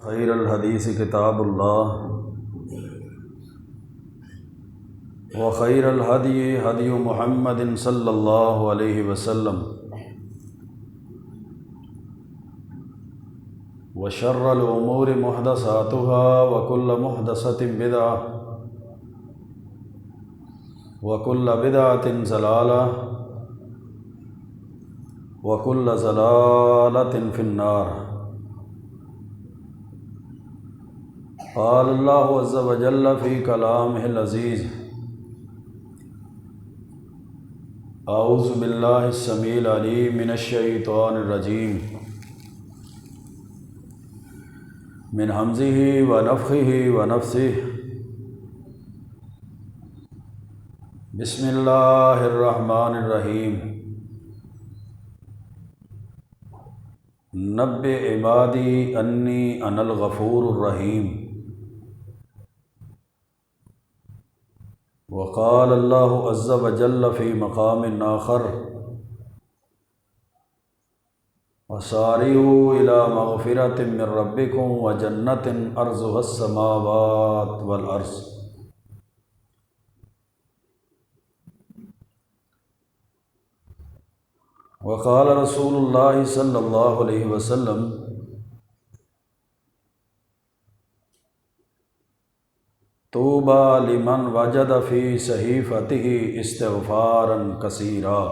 خیر الحدیث کتاب اللہ وخیر الہدی ہدی محمد صلی اللہ علیہ وسلم وشر الامور محدثاتها وكل محدثۃ بدعۃ وكل بدعۃ ضلالہ وكل ضلالۃ فی النار۔ قال اللہ عز وجل فی کلامہ العزیز اعوذ باللہ السمیع العلیم من الشیطان الرجیم من ہمزہ ونفخہ ونفثہ بسم اللہ الرحمن الرحیم نبئ عبادی انی انا الغفور الرحیم۔ وقال اللہ عز وجل فی مقام آخر وسارعوا الی مغفرۃ من ربکم وجنۃ عرضها السماوات والارض۔ وقال رسول اللہ صلی اللہ علیہ وسلم طوبی لمن وجد فی صحیفتہ استغفارا کثیرا۔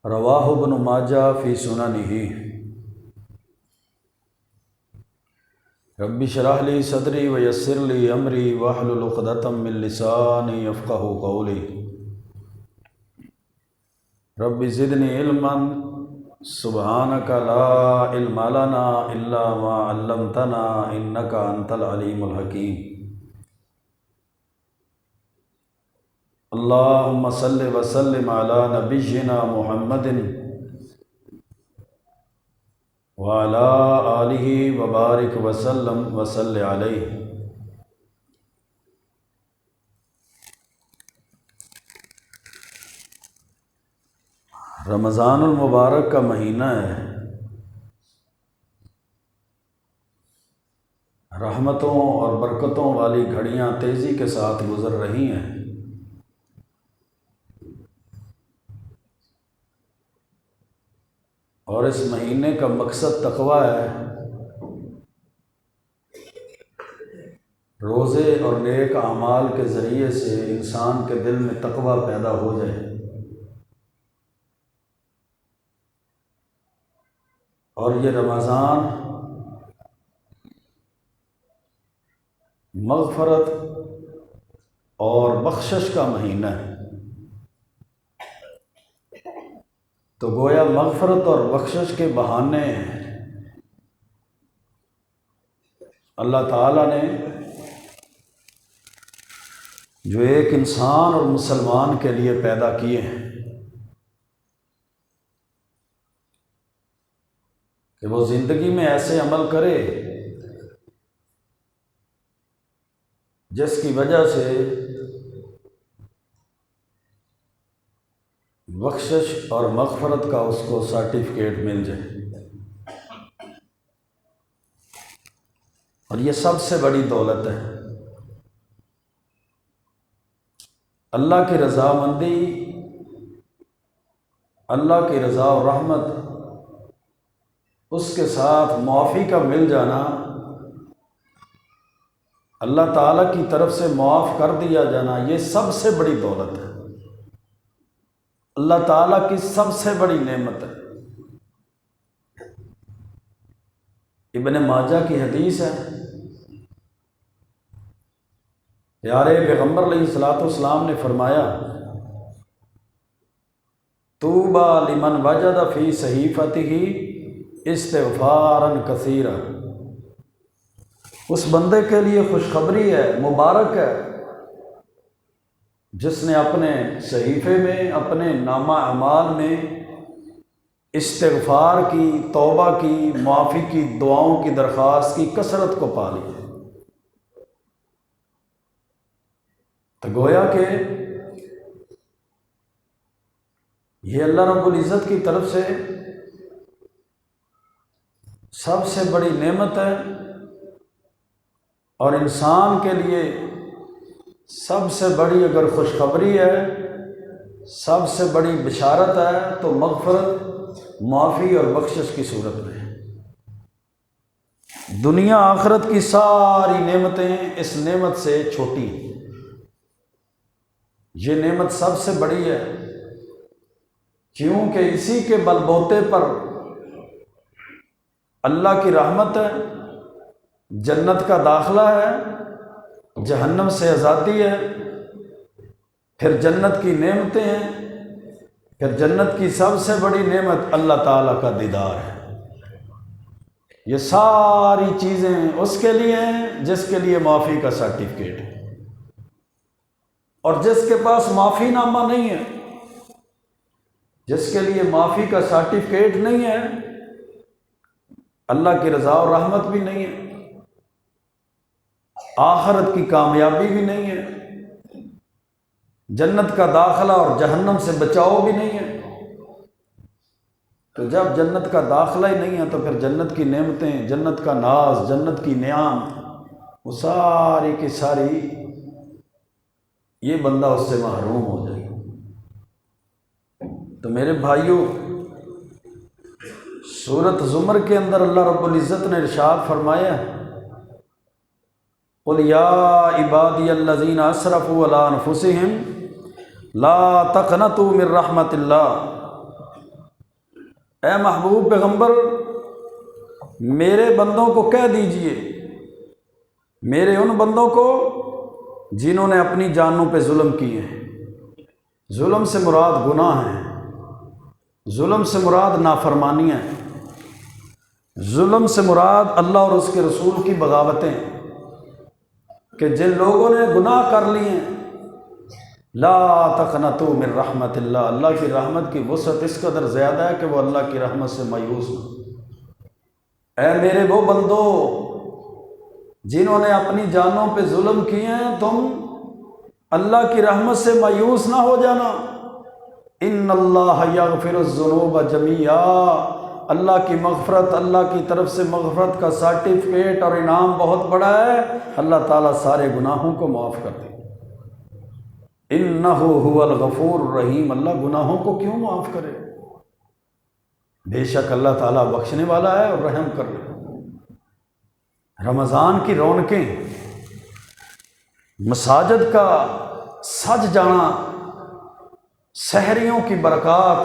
رواہ ابن ماجہ فی سننہ۔ رب اشرح لی صدری ویسر لی امری واحلل عقدۃ من لسانی یفقہوا قولی۔ رب زدنی علما سبحانک لا علم لنا الا ما علمتنا انک انت العلیم الحکیم۔ اللہم صل وسلم علی نبینا محمد وعلی آلہ وبارک وسلم وصلی علیہ۔ رمضان المبارک کا مہینہ ہے، رحمتوں اور برکتوں والی گھڑیاں تیزی کے ساتھ گزر رہی ہیں۔ اور اس مہینے کا مقصد تقویٰ ہے، روزے اور نیک اعمال کے ذریعے سے انسان کے دل میں تقویٰ پیدا ہو جائے۔ اور یہ رمضان مغفرت اور بخشش کا مہینہ ہے، تو گویا مغفرت اور بخشش کے بہانے اللہ تعالیٰ نے جو ایک انسان اور مسلمان کے لیے پیدا کیے ہیں کہ وہ زندگی میں ایسے عمل کرے جس کی وجہ سے بخشش اور مغفرت کا اس کو سرٹیفکیٹ مل جائے۔ اور یہ سب سے بڑی دولت ہے۔ اللہ کی رضامندی، اللہ کی رضا و رحمت، اس کے ساتھ معافی کا مل جانا، اللہ تعالیٰ کی طرف سے معاف کر دیا جانا، یہ سب سے بڑی دولت ہے، اللہ تعالیٰ کی سب سے بڑی نعمت ہے۔ ابن ماجہ کی حدیث ہے، پیارے پیغمبر علیہ الصلوۃ والسلام نے فرمایا طوبی لمن وجد فی صحیفتہ استغفارا کثیرا۔ اس بندے کے لیے خوشخبری ہے، مبارک ہے، جس نے اپنے صحیفے میں، اپنے نامہ اعمال میں استغفار کی، توبہ کی، معافی کی دعاؤں کی درخواست کی کثرت کو پا لیا۔ تو گویا کہ یہ اللہ رب العزت کی طرف سے سب سے بڑی نعمت ہے اور انسان کے لیے سب سے بڑی اگر خوشخبری ہے، سب سے بڑی بشارت ہے تو مغفرت، معافی اور بخشش کی صورت میں ہے۔ دنیا آخرت کی ساری نعمتیں اس نعمت سے چھوٹی ہیں، یہ نعمت سب سے بڑی ہے، کیونکہ اسی کے بل بوتے پر اللہ کی رحمت ہے، جنت کا داخلہ ہے، جہنم سے آزادی ہے، پھر جنت کی نعمتیں ہیں، پھر جنت کی سب سے بڑی نعمت اللہ تعالیٰ کا دیدار ہے۔ یہ ساری چیزیں اس کے لیے ہیں جس کے لیے معافی کا سرٹیفکیٹ ہے، اور جس کے پاس معافی نامہ نہیں ہے، جس کے لیے معافی کا سرٹیفکیٹ نہیں ہے، اللہ کی رضا اور رحمت بھی نہیں ہے، آخرت کی کامیابی بھی نہیں ہے، جنت کا داخلہ اور جہنم سے بچاؤ بھی نہیں ہے۔ تو جب جنت کا داخلہ ہی نہیں ہے تو پھر جنت کی نعمتیں، جنت کا ناز، جنت کی نعم، وہ ساری کی ساری یہ بندہ اس سے محروم ہو جائے گا۔ تو میرے بھائیوں، سورۃ زمر کے اندر اللہ رب العزت نے ارشاد فرمایا، قُلْ يَا عِبَادِيَ الَّذِينَ أَسْرَفُوا عَلَىٰ أَنفُسِهِمْ لَا تَقْنَطُوا مِن رَحْمَةِ اللَّهِ۔ اے محبوب پیغمبر، میرے بندوں کو کہہ دیجئے، میرے ان بندوں کو جنہوں نے اپنی جانوں پہ ظلم کیے ہیں۔ ظلم سے مراد گناہ ہیں، ظلم سے مراد نافرمانیاں ہیں، ظلم سے مراد اللہ اور اس کے رسول کی بغاوتیں، کہ جن لوگوں نے گناہ کر لیے ہیں، لا تقنطوا من رحمت اللہ، اللہ کی رحمت کی وسعت اس قدر زیادہ ہے کہ وہ اللہ کی رحمت سے مایوس نہ۔ اے میرے وہ بندو جنہوں نے اپنی جانوں پہ ظلم کیے ہیں، تم اللہ کی رحمت سے مایوس نہ ہو جانا۔ ان اللہ یغفر الذنوب جميعا، اللہ کی مغفرت، اللہ کی طرف سے مغفرت کا سرٹیفکیٹ اور انعام بہت بڑا ہے، اللہ تعالیٰ سارے گناہوں کو معاف کر دے۔ انہ هو الغفور الرحیم، اللہ گناہوں کو کیوں معاف کرے؟ بے شک اللہ تعالیٰ بخشنے والا ہے اور رحم کرنے والا۔ رمضان کی رونقیں، مساجد کا سج جانا، سحریوں کی برکات،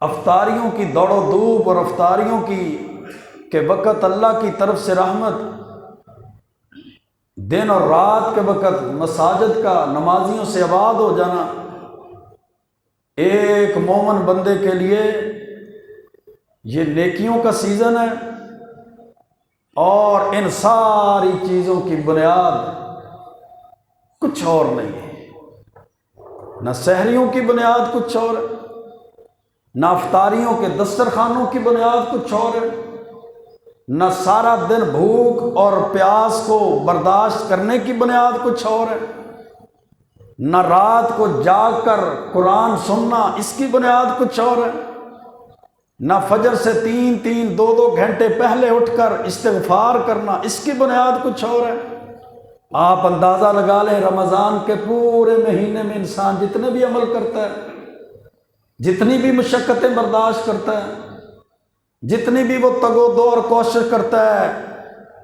افطاریوں کی دوڑ و دھوپ اور افطاریوں کی کے وقت اللہ کی طرف سے رحمت، دن اور رات کے وقت مساجد کا نمازیوں سے آباد ہو جانا، ایک مومن بندے کے لیے یہ نیکیوں کا سیزن ہے، اور ان ساری چیزوں کی بنیاد کچھ اور نہیں ہے۔ نہ سحریوں کی بنیاد کچھ اور ہے، نہ افطاریوں کے دسترخوانوں کی بنیاد کچھ اور ہے، نہ سارا دن بھوک اور پیاس کو برداشت کرنے کی بنیاد کچھ اور ہے، نہ رات کو جاگ کر قرآن سننا اس کی بنیاد کچھ اور ہے، نہ فجر سے 3-2 گھنٹے پہلے اٹھ کر استغفار کرنا اس کی بنیاد کچھ اور ہے۔ آپ اندازہ لگا لیں، رمضان کے پورے مہینے میں انسان جتنے بھی عمل کرتا ہے، جتنی بھی مشقتیں برداشت کرتا ہے، جتنی بھی وہ تگ و دو اور کوشش کرتا ہے،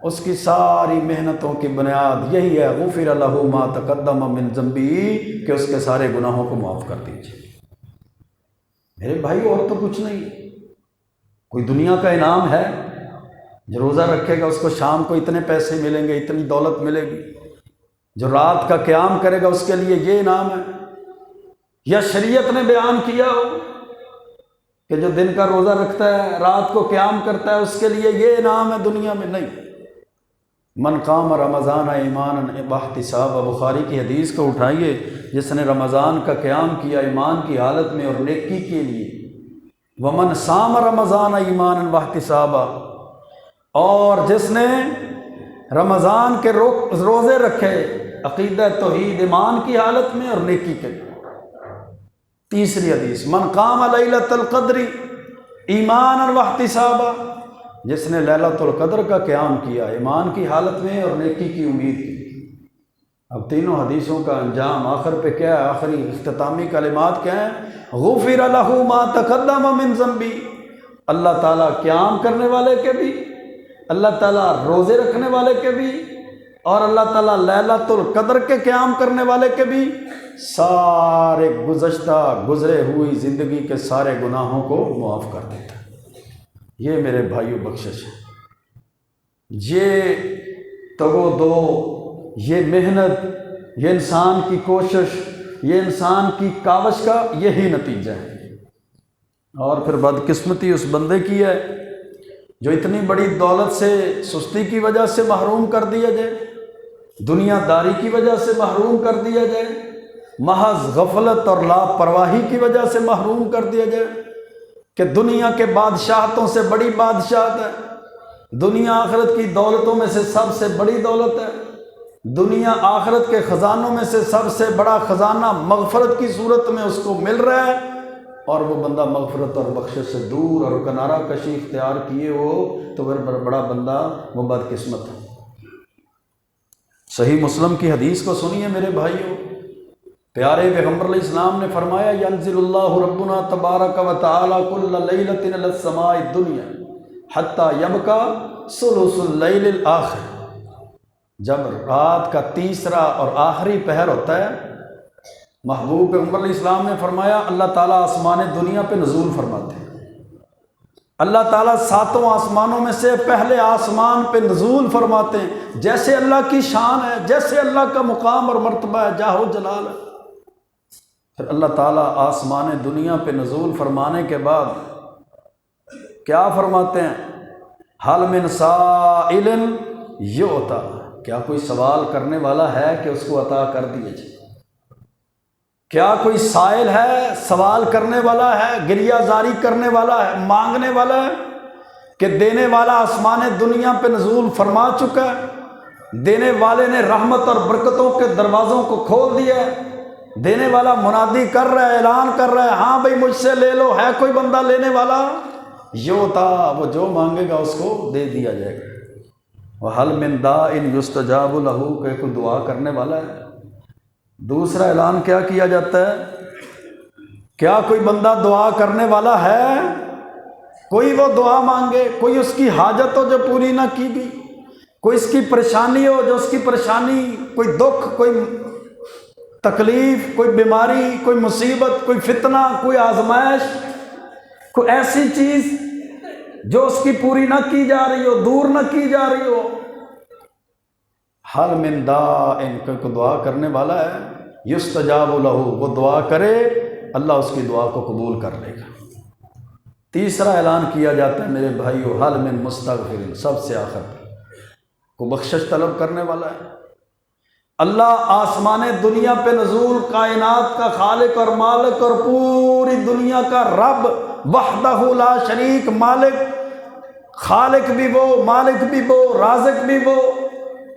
اس کی ساری محنتوں کی بنیاد یہی ہے، غفر لہ ما تقدم من ذنبہ، کہ اس کے سارے گناہوں کو معاف کر دیجیے۔ میرے بھائی، اور تو کچھ نہیں، کوئی دنیا کا انعام ہے؟ جو روزہ رکھے گا اس کو شام کو اتنے پیسے ملیں گے، اتنی دولت ملے گی؟ جو رات کا قیام کرے گا اس کے لیے یہ انعام ہے؟ یا شریعت نے بیان کیا ہو کہ جو دن کا روزہ رکھتا ہے، رات کو قیام کرتا ہے، اس کے لیے یہ انعام ہے دنیا میں؟ نہیں۔ من قام رمضان ایمانا واحتسابا، بخاری کی حدیث کو اٹھائیے، جس نے رمضان کا قیام کیا ایمان کی حالت میں اور نیکی کے لیے، ومن صام رمضان ایمانا واحتسابا، اور جس نے رمضان کے روزے رکھے عقیدہ توحید ایمان کی حالت میں اور نیکی کے لیے۔ تیسری حدیث، من قام لیلۃ القدر ایمان اور واحتسابا، جس نے لیلۃ القدر کا قیام کیا ایمان کی حالت میں اور نیکی کی امید کی۔ اب تینوں حدیثوں کا انجام آخر پہ کیا ہے؟ آخری اختتامی کلمات کیا ہیں؟ غفر لہ ما تقدم من ذنبی۔ اللہ تعالیٰ قیام کرنے والے کے بھی، اللہ تعالیٰ روزے رکھنے والے کے بھی، اور اللہ تعالیٰ لیلۃ القدر کے قیام کرنے والے کے بھی سارے گزرے ہوئی زندگی کے سارے گناہوں کو معاف کر دیتا ہے۔ یہ میرے بھائیو بخشش ہے، یہ تگ و دو، یہ محنت، یہ انسان کی کوشش، یہ انسان کی کاوش کا یہی نتیجہ ہے۔ اور پھر بدقسمتی اس بندے کی ہے جو اتنی بڑی دولت سے سستی کی وجہ سے محروم کر دیا جائے، دنیا داری کی وجہ سے محروم کر دیا جائے، محض غفلت اور لاپرواہی کی وجہ سے محروم کر دیا جائے کہ دنیا کے بادشاہتوں سے بڑی بادشاہت ہے، دنیا آخرت کی دولتوں میں سے سب سے بڑی دولت ہے، دنیا آخرت کے خزانوں میں سے سب سے بڑا خزانہ مغفرت کی صورت میں اس کو مل رہا ہے، اور وہ بندہ مغفرت اور بخشش سے دور اور کنارہ کشی اختیار کیے ہو تو پھر بڑا بندہ وہ بدقسمت ہے۔ صحیح مسلم کی حدیث کو سنیے میرے بھائیوں، پیارے پیغمبر علیہ السلام نے فرمایا ینزل اللہ ربنا تبارک و تعالی کل لیلۃ الی السماء الدنیا حتی یبقى ثلث اللیل الآخر۔ جب رات کا تیسرا اور آخری پہر ہوتا ہے، محبوب پیغمبر علیہ السلام نے فرمایا اللہ تعالیٰ آسمان دنیا پہ نزول فرماتے ہیں، اللہ تعالیٰ ساتوں آسمانوں میں سے پہلے آسمان پہ نزول فرماتے ہیں، جیسے اللہ کی شان ہے، جیسے اللہ کا مقام اور مرتبہ ہے، جاہ و جلال ہے۔ پھر اللہ تعالیٰ آسمان دنیا پہ نزول فرمانے کے بعد کیا فرماتے ہیں؟ حل من سائل یعطی، کیا کوئی سوال کرنے والا ہے کہ اس کو عطا کر دیے جائے؟ کیا کوئی سائل ہے، سوال کرنے والا ہے، گریہ زاری کرنے والا ہے، مانگنے والا ہے کہ دینے والا آسمان دنیا پہ نزول فرما چکا ہے، دینے والے نے رحمت اور برکتوں کے دروازوں کو کھول دیا ہے، دینے والا منادی کر رہا ہے، اعلان کر رہا ہے ہاں بھائی مجھ سے لے لو، ہے کوئی بندہ لینے والا؟ یعطی، وہ جو مانگے گا اس کو دے دیا جائے گا۔ وَهَلْ مِن دَاعٍ يُسْتَجَابُ لَهُ، کہ کوئی دعا کرنے والا ہے؟ دوسرا اعلان کیا کیا جاتا ہے؟ کیا کوئی بندہ دعا کرنے والا ہے؟ کوئی وہ دعا مانگے، کوئی اس کی حاجت ہو جو پوری نہ کی گئی، کوئی اس کی پریشانی ہو جو اس کی پریشانی، کوئی دکھ، کوئی تکلیف، کوئی بیماری، کوئی مصیبت، کوئی فتنہ، کوئی آزمائش، کوئی ایسی چیز جو اس کی پوری نہ کی جا رہی ہو، دور نہ کی جا رہی ہو۔ حل من داء، کو دعا کرنے والا ہے، یستجاب لہ، وہ دعا کرے اللہ اس کی دعا کو قبول کر لے گا۔ تیسرا اعلان کیا جاتا ہے میرے بھائیو، حل من مستغفر، سب سے آخر کو بخشش طلب کرنے والا ہے۔ اللہ آسمان دنیا پہ نزول، کائنات کا خالق اور مالک اور پوری دنیا کا رب، وحدہ لا شریک، مالک، خالق بھی وہ، مالک بھی وہ، رازق بھی وہ،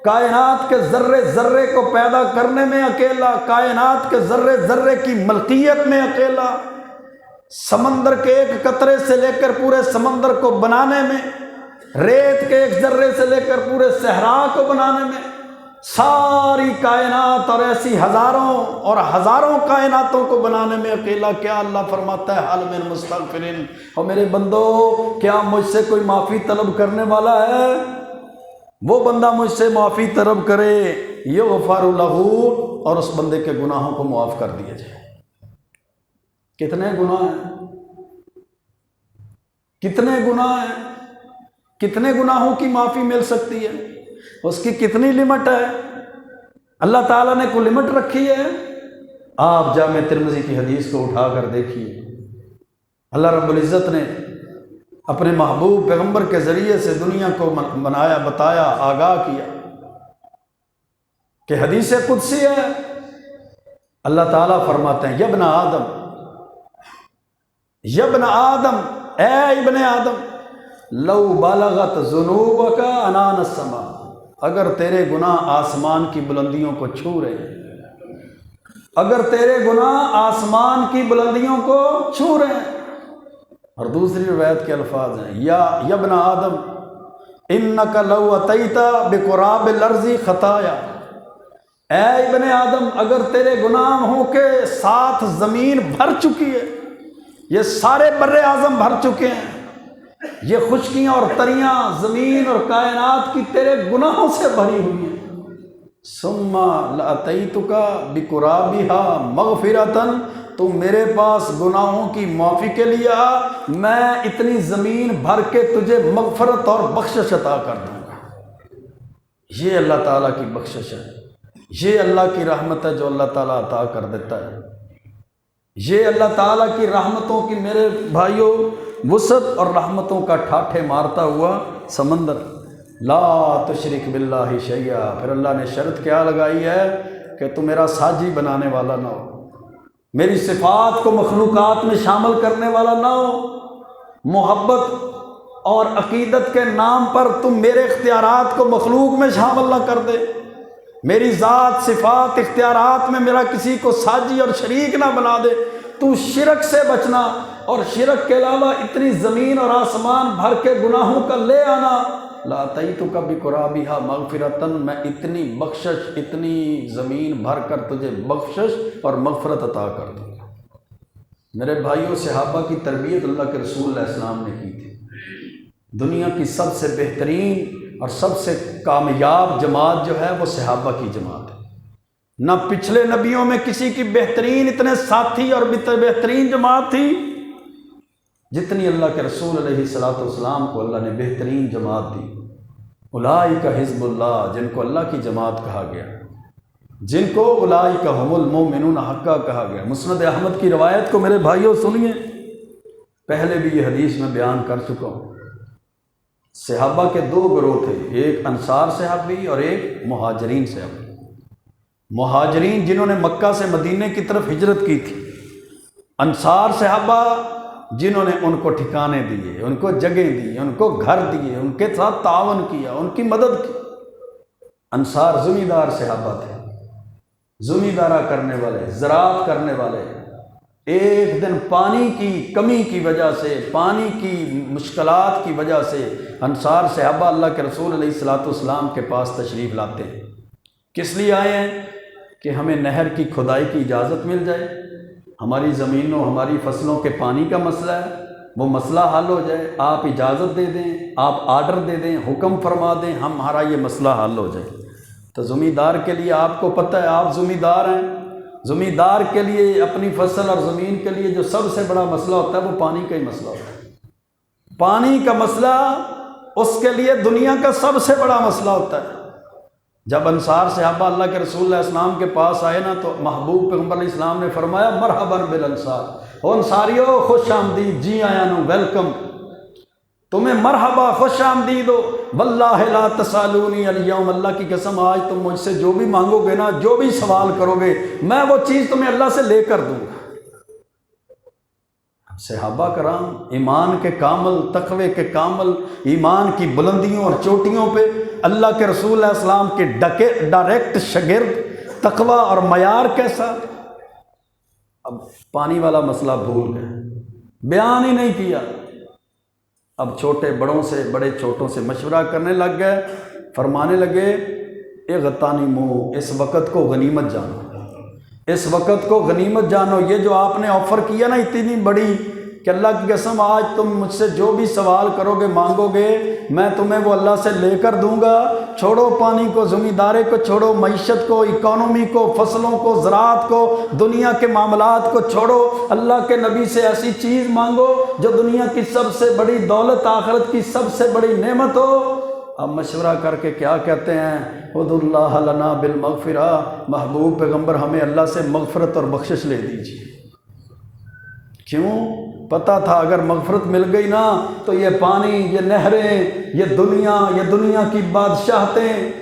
کائنات کے ذرے ذرے کو پیدا کرنے میں اکیلا، کائنات کے ذرے ذرے کی ملکیت میں اکیلا، سمندر کے ایک قطرے سے لے کر پورے سمندر کو بنانے میں، ریت کے ایک ذرے سے لے کر پورے صحرا کو بنانے میں، ساری کائنات اور ایسی ہزاروں اور ہزاروں کائناتوں کو بنانے میں اکیلا کیا اللہ فرماتا ہے حل من مستغفرین، اور میرے بندو کیا مجھ سے کوئی معافی طلب کرنے والا ہے؟ وہ بندہ مجھ سے معافی طلب کرے، یغفر لہ، اور اس بندے کے گناہوں کو معاف کر دیا جائے۔ کتنے گناہ ہیں؟ کتنے گناہ ہیں؟ کتنے گناہوں کی معافی مل سکتی ہے؟ اس کی کتنی لمٹ ہے؟ اللہ تعالیٰ نے کوئی لمٹ رکھی ہے؟ آپ جامع ترمذی کی حدیث کو اٹھا کر دیکھیے، اللہ رب العزت نے اپنے محبوب پیغمبر کے ذریعے سے دنیا کو بنایا، بتایا، آگاہ کیا کہ حدیث قدسی ہے، اللہ تعالیٰ فرماتے ہیں یبن آدم، یبن آدم، اے ابن آدم، لو بلغت ذنوبک عنان السماء، اگر تیرے گناہ آسمان کی بلندیوں کو چھو رہے ہیں، اگر تیرے گناہ آسمان کی بلندیوں کو چھو رہے ہیں، اور دوسری روایت کے الفاظ ہیں یا ابن آدم انک لو اتیت بقراب الارض خطایا، اے ابن آدم اگر تیرے گناہوں کے ساتھ زمین بھر چکی ہے، یہ سارے بر اعظم بھر چکے ہیں، یہ خشکیاں اور تریاں زمین اور کائنات کی تیرے گناہوں سے بھری ہوئی ہیں، ثم لاتیتک بقرابها مغفرۃ، تو میرے پاس گناہوں کی معافی کے لیے آ، میں اتنی زمین بھر کے تجھے مغفرت اور بخشش عطا کر دوں گا۔ یہ اللہ تعالیٰ کی بخشش ہے، یہ اللہ کی رحمت ہے جو اللہ تعالیٰ عطا کر دیتا ہے۔ یہ اللہ تعالیٰ کی رحمتوں کی میرے بھائیوں وسعت اور رحمتوں کا ٹھاٹھے مارتا ہوا سمندر۔ لا تشرک باللہ شیئا، پھر اللہ نے شرط کیا لگائی ہے کہ تو میرا ساجی بنانے والا نہ ہو، میری صفات کو مخلوقات میں شامل کرنے والا نہ ہو، محبت اور عقیدت کے نام پر تم میرے اختیارات کو مخلوق میں شامل نہ کر دے، میری ذات صفات اختیارات میں میرا کسی کو ساجی اور شریک نہ بنا دے، تو شرک سے بچنا، اور شرک کے علاوہ اتنی زمین اور آسمان بھر کے گناہوں کا لے آنا۔ لاتیتک بقرابها مغفرۃ، میں اتنی بخشش، اتنی زمین بھر کر تجھے بخشش اور مغفرت عطا کر دوں گا۔ میرے بھائیوں، صحابہ کی تربیت اللہ کے رسول علیہ السلام نے کی تھی۔ دنیا کی سب سے بہترین اور سب سے کامیاب جماعت جو ہے وہ صحابہ کی جماعت ہے۔ نہ پچھلے نبیوں میں کسی کی بہترین اتنے ساتھی اور بہترین جماعت تھی جتنی اللہ کے رسول علیہ الصلوۃ والسلام کو اللہ نے بہترین جماعت دی۔ اولئک حزب اللہ، جن کو اللہ کی جماعت کہا گیا، جن کو اولئک هم المؤمنون حقا کہا گیا۔ مسند احمد کی روایت کو میرے بھائیوں سنیے، پہلے بھی یہ حدیث میں بیان کر چکا ہوں۔ صحابہ کے دو گروہ تھے، ایک انصار صحابی اور ایک مہاجرین صحابی۔ مہاجرین جنہوں نے مکہ سے مدینہ کی طرف ہجرت کی تھی، انصار صحابہ جنہوں نے ان کو ٹھکانے دیے، ان کو جگہیں دی، ان کو گھر دیے، ان کے ساتھ تعاون کیا، ان کی مدد کی۔ انصار زمیندار صحابہ تھے، زمیندارہ کرنے والے، زراعت کرنے والے۔ ایک دن پانی کی کمی کی وجہ سے، پانی کی مشکلات کی وجہ سے انصار صحابہ اللہ کے رسول علیہ الصلوۃ والسلام کے پاس تشریف لاتے ہیں۔ کس لیے آئے ہیں؟ کہ ہمیں نہر کی کھدائی کی اجازت مل جائے، ہماری زمینوں، ہماری فصلوں کے پانی کا مسئلہ ہے، وہ مسئلہ حل ہو جائے، آپ اجازت دے دیں، آپ آرڈر دے دیں، حکم فرما دیں، ہمارا یہ مسئلہ حل ہو جائے۔ تو زمیندار کے لیے آپ کو پتہ ہے، آپ زمیندار ہیں، زمیندار کے لیے اپنی فصل اور زمین کے لیے جو سب سے بڑا مسئلہ ہوتا ہے وہ پانی کا ہی مسئلہ ہوتا ہے۔ پانی کا مسئلہ اس کے لیے دنیا کا سب سے بڑا مسئلہ ہوتا ہے۔ جب انصار صحابہ اللہ کے رسول اللہ علیہ السلام کے پاس آئے نا، تو محبوب پیغمبر علیہ السلام نے فرمایا مرحباً بالانصار، او انصاریو خوش آمدید، جی آیا نو، ویلکم، تمہیں مرحبا، خوش آمدید ہو۔ واللہ لا تسالونی الیوم، اللہ کی قسم آج تم مجھ سے جو بھی مانگو گے نا، جو بھی سوال کرو گے، میں وہ چیز تمہیں اللہ سے لے کر دوں گا۔ صحابہ کرام ایمان کے کامل، تقوی کے کامل، ایمان کی بلندیوں اور چوٹیوں پہ اللہ کے رسول علیہ السلام کے ڈائریکٹ شاگرد، تقوی اور معیار کیسا۔ اب پانی والا مسئلہ بھول گئے، بیان ہی نہیں کیا۔ اب چھوٹے بڑوں سے، بڑے چھوٹوں سے مشورہ کرنے لگ گئے، فرمانے لگے اغتنموا، اس وقت کو غنیمت جانو، اس وقت کو غنیمت جانو۔ یہ جو آپ نے آفر کیا نا اتنی بڑی، کہ اللہ کی قسم آج تم مجھ سے جو بھی سوال کرو گے، مانگو گے، میں تمہیں وہ اللہ سے لے کر دوں گا۔ چھوڑو پانی کو، زمیندارے کو چھوڑو، معیشت کو، اکانومی کو، فصلوں کو، زراعت کو، دنیا کے معاملات کو چھوڑو، اللہ کے نبی سے ایسی چیز مانگو جو دنیا کی سب سے بڑی دولت، آخرت کی سب سے بڑی نعمت ہو۔ اب مشورہ کر کے کیا کہتے ہیں؟ ادعوا اللہ لنا بالمغفرہ، محبوب پیغمبر ہمیں اللہ سے مغفرت اور بخشش لے دیجیے۔ کیوں؟ پتہ تھا اگر مغفرت مل گئی نا تو یہ پانی، یہ نہریں، یہ دنیا کی بادشاہتیں،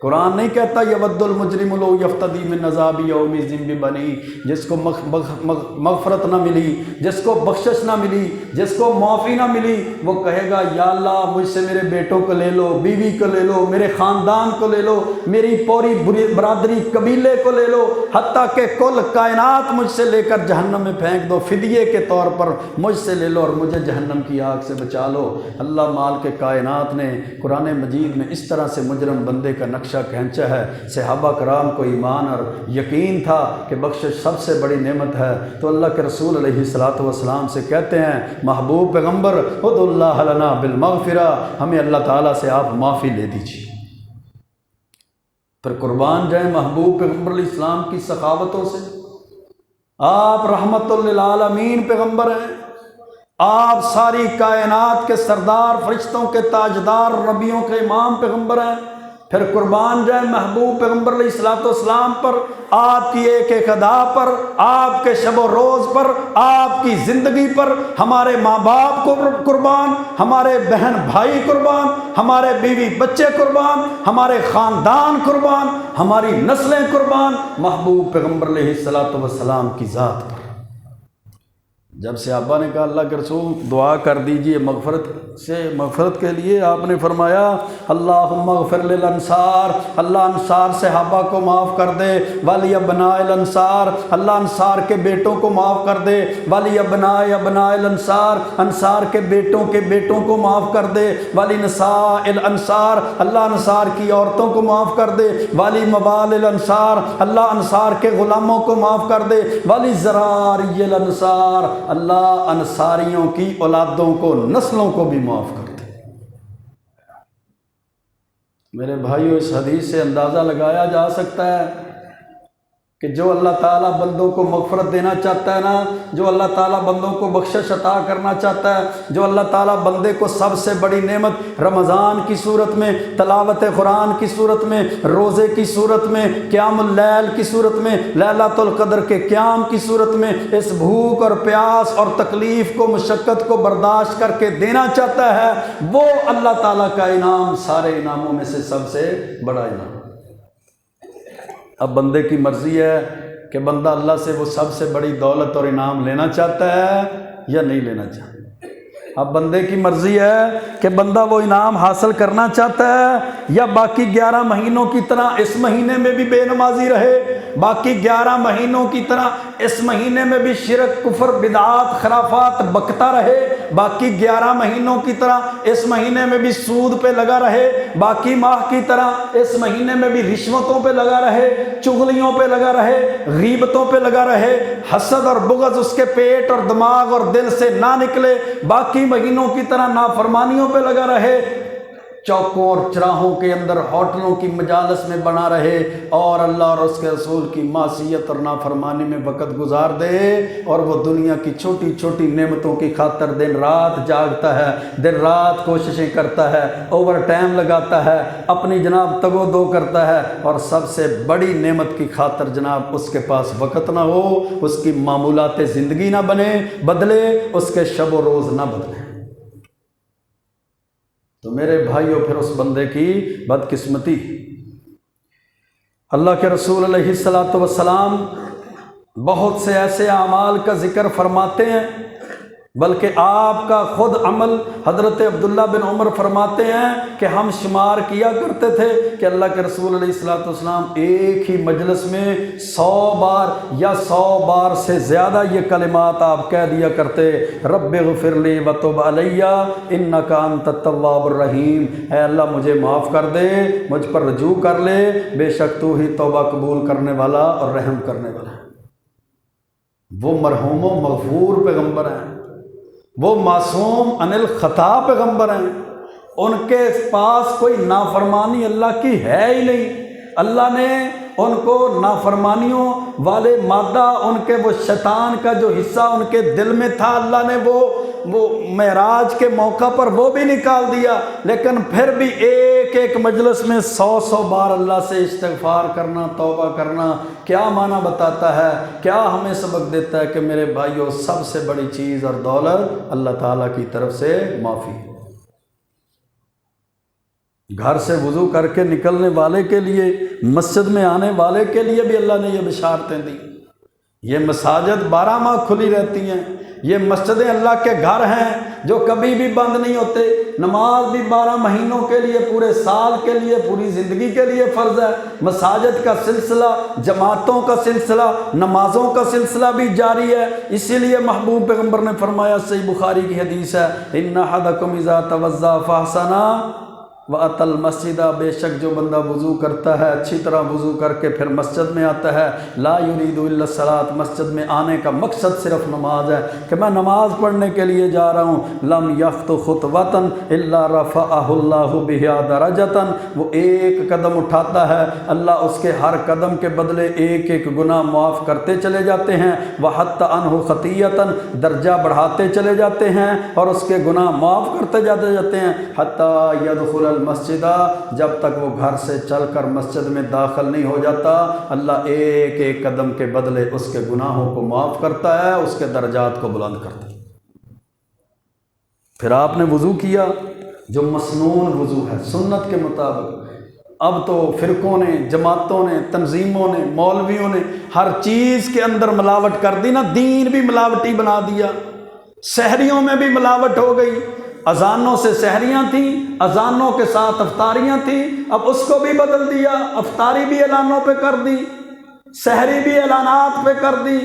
قرآن نہیں کہتا یود المجرم لو یفتدی من عذاب یوم بنی، جس کو مغفرت نہ ملی، جس کو بخشش نہ ملی، جس کو معافی نہ ملی، وہ کہے گا یا اللہ مجھ سے میرے بیٹوں کو لے لو، بیوی کو لے لو، میرے خاندان کو لے لو، میری پوری برادری قبیلے کو لے لو، حتیٰ کہ کل کائنات مجھ سے لے کر جہنم میں پھینک دو، فدیے کے طور پر مجھ سے لے لو اور مجھے جہنم کی آگ سے بچا لو۔ اللہ مال کے کائنات نے قرآن مجید میں اس طرح سے مجرم بندے کا نقشہ کھینچا ہے۔ صحابہ کرام کو ایمان اور یقین تھا کہ بخشش سب سے بڑی نعمت ہے، تو اللہ کے رسول علیہ الصلاۃ والسلام سے کہتے ہیں محبوب پیغمبر ادعو اللہ لنا بالمغفرہ، ہمیں اللہ تعالیٰ سے آپ معافی لے دیجیے۔ پھر قربان جائیں محبوب پیغمبر علیہ السلام کی سخاوتوں سے۔ آپ رحمت للعالمین پیغمبر ہیں، آپ ساری کائنات کے سردار، فرشتوں کے تاجدار، نبیوں کے امام پیغمبر ہیں۔ پھر قربان جائیں محبوب پیغمبر علیہ الصلوۃ والسلام پر، آپ کی ایک ایک ادا پر، آپ کے شب و روز پر، آپ کی زندگی پر، ہمارے ماں باپ کو قربان، ہمارے بہن بھائی قربان، ہمارے بیوی بچے قربان، ہمارے خاندان قربان، ہماری نسلیں قربان، محبوب پیغمبر علیہ الصلوۃ والسلام کی ذات پر۔ جب صحابہ نے کہا اللہ کے رسول دعا کر دیجئے مغفرت کے لیے، آپ نے فرمایا اللہم اغفر للانصار، اللہ انصار صحابہ کو معاف کر دے، ولی ابناء الانصار، اللہ انصار کے بیٹوں کو معاف کر دے، ولی ابناء الانصار، انصار کے بیٹوں کو معاف کر دے، ولی نساء الانصار، اللہ انصار کی عورتوں کو معاف کر دے، ولی موال الانصار، اللہ انصار کے غلاموں کو معاف کر دے، ولی ذراری الانصار، اللہ انصاریوں کی اولادوں کو، نسلوں کو بھی معاف کر دے۔ میرے بھائیو، اس حدیث سے اندازہ لگایا جا سکتا ہے کہ جو اللہ تعالیٰ بندوں کو مغفرت دینا چاہتا ہے نا، جو اللہ تعالیٰ بندوں کو بخشش عطا کرنا چاہتا ہے، جو اللہ تعالیٰ بندے کو سب سے بڑی نعمت رمضان کی صورت میں، تلاوت قرآن کی صورت میں، روزے کی صورت میں، قیام اللیل کی صورت میں، لیلۃ القدر کے قیام کی صورت میں، اس بھوک اور پیاس اور تکلیف کو، مشقت کو برداشت کر کے دینا چاہتا ہے، وہ اللہ تعالیٰ کا انعام سارے انعاموں میں سے سب سے بڑا انعام۔ اب بندے کی مرضی ہے کہ بندہ اللہ سے وہ سب سے بڑی دولت اور انعام لینا چاہتا ہے یا نہیں لینا چاہتا۔ اب بندے کی مرضی ہے کہ بندہ وہ انعام حاصل کرنا چاہتا ہے یا باقی 11 مہینوں کی طرح اس مہینے میں بھی بے نمازی رہے، باقی 11 مہینوں کی طرح اس مہینے میں بھی شرک، کفر، بدعات، خرافات بکتا رہے، باقی 11 مہینوں کی طرح اس مہینے میں بھی سود پہ لگا رہے، باقی ماہ کی طرح اس مہینے میں بھی رشوتوں پہ لگا رہے، چغلیوں پہ لگا رہے، غیبتوں پہ لگا رہے، حسد اور بغض اس کے پیٹ اور دماغ اور دل سے نہ نکلے، باقی مہینوں کی طرح نافرمانیوں پہ لگا رہے، چوکوں اور چراہوں کے اندر، ہوٹلوں کی مجالس میں بنا رہے اور اللہ اور اس کے رسول کی معصیت اور نافرمانی میں وقت گزار دے، اور وہ دنیا کی چھوٹی چھوٹی نعمتوں کی خاطر دن رات جاگتا ہے، دن رات کوششیں کرتا ہے، اوور ٹائم لگاتا ہے، اپنی جناب تگ و دو کرتا ہے، اور سب سے بڑی نعمت کی خاطر جناب اس کے پاس وقت نہ ہو، اس کی معمولات زندگی نہ بدلے، اس کے شب و روز نہ بدلے۔ تو میرے بھائیوں، پھر اس بندے کی بدقسمتی۔ اللہ کے رسول علیہ الصلاۃ والسلام بہت سے ایسے اعمال کا ذکر فرماتے ہیں، بلکہ آپ کا خود عمل حضرت عبداللہ بن عمر فرماتے ہیں کہ ہم شمار کیا کرتے تھے کہ اللہ کے رسول علیہ الصلاۃ والسلام ایک ہی مجلس میں 100 بار یا 100 بار سے زیادہ یہ کلمات آپ کہہ دیا کرتے، رب اغفر لی وتب علی انک انت التواب الرحیم، اے اللہ مجھے معاف کر دے، مجھ پر رجوع کر لے، بے شک تو ہی توبہ قبول کرنے والا اور رحم کرنے والا ہے۔ وہ مرحوم و مغفور پیغمبر ہیں، وہ معصوم عن الخطا پیغمبر ہیں، ان کے پاس کوئی نافرمانی اللہ کی ہے ہی نہیں۔ اللہ نے ان کو نافرمانیوں والے مادہ، ان کے وہ شیطان کا جو حصہ ان کے دل میں تھا، اللہ نے وہ معراج کے موقع پر وہ بھی نکال دیا، لیکن پھر بھی ایک ایک مجلس میں 100 بار اللہ سے استغفار کرنا، توبہ کرنا کیا معنی بتاتا ہے، کیا ہمیں سبق دیتا ہے کہ میرے بھائیوں، سب سے بڑی چیز اور دولت اللہ تعالیٰ کی طرف سے معافی ہے۔ گھر سے وضو کر کے نکلنے والے کے لیے، مسجد میں آنے والے کے لیے بھی اللہ نے یہ بشارتیں دی۔ یہ مساجد 12 ماہ کھلی رہتی ہیں، یہ مسجدیں اللہ کے گھر ہیں جو کبھی بھی بند نہیں ہوتے۔ نماز بھی 12 مہینوں کے لیے، پورے سال کے لیے، پوری زندگی کے لیے فرض ہے۔ مساجد کا سلسلہ، جماعتوں کا سلسلہ، نمازوں کا سلسلہ بھی جاری ہے۔ اسی لیے محبوب پیغمبر نے فرمایا، صحیح بخاری کی حدیث ہے، ان احدکم اذا توضا فاحسن وَأَتَى الْمَسْجِدَ، بے شک جو بندہ وضو کرتا ہے، اچھی طرح وضو کر کے پھر مسجد میں آتا ہے، لا يريد الا الصلاۃ، مسجد میں آنے کا مقصد صرف نماز ہے کہ میں نماز پڑھنے کے لیے جا رہا ہوں، لم يخط خطوة الا رفعه الله بها درجة، وہ ایک قدم اٹھاتا ہے، اللہ اس کے ہر قدم کے بدلے ایک ایک گناہ معاف کرتے چلے جاتے ہیں، وَحَتَّ عَنْهُ خَطِيَّةً، درجہ بڑھاتے چلے جاتے ہیں اور اس کے گناہ معاف کرتے جاتے ہیں، حَتَّى يَدْخُلَ المسجدہ، جب تک وہ گھر سے چل کر مسجد میں داخل نہیں ہو جاتا، اللہ ایک ایک قدم کے بدلے اس کے گناہوں کو معاف کرتا ہے، اس کے درجات کو بلند کرتا ہے۔ پھر آپ نے وضو کیا جو مسنون وضو ہے سنت کے مطابق۔ اب تو فرقوں نے، جماعتوں نے، تنظیموں نے، مولویوں نے ہر چیز کے اندر ملاوٹ کر دی نا، دین بھی ملاوٹی بنا دیا، سحریوں میں بھی ملاوٹ ہو گئی۔ اذانوں سے سحریاں تھیں، اذانوں کے ساتھ افطاریاں تھیں، اب اس کو بھی بدل دیا، افطاری بھی اعلانوں پہ کر دی، سحری بھی اعلانات پہ کر دی۔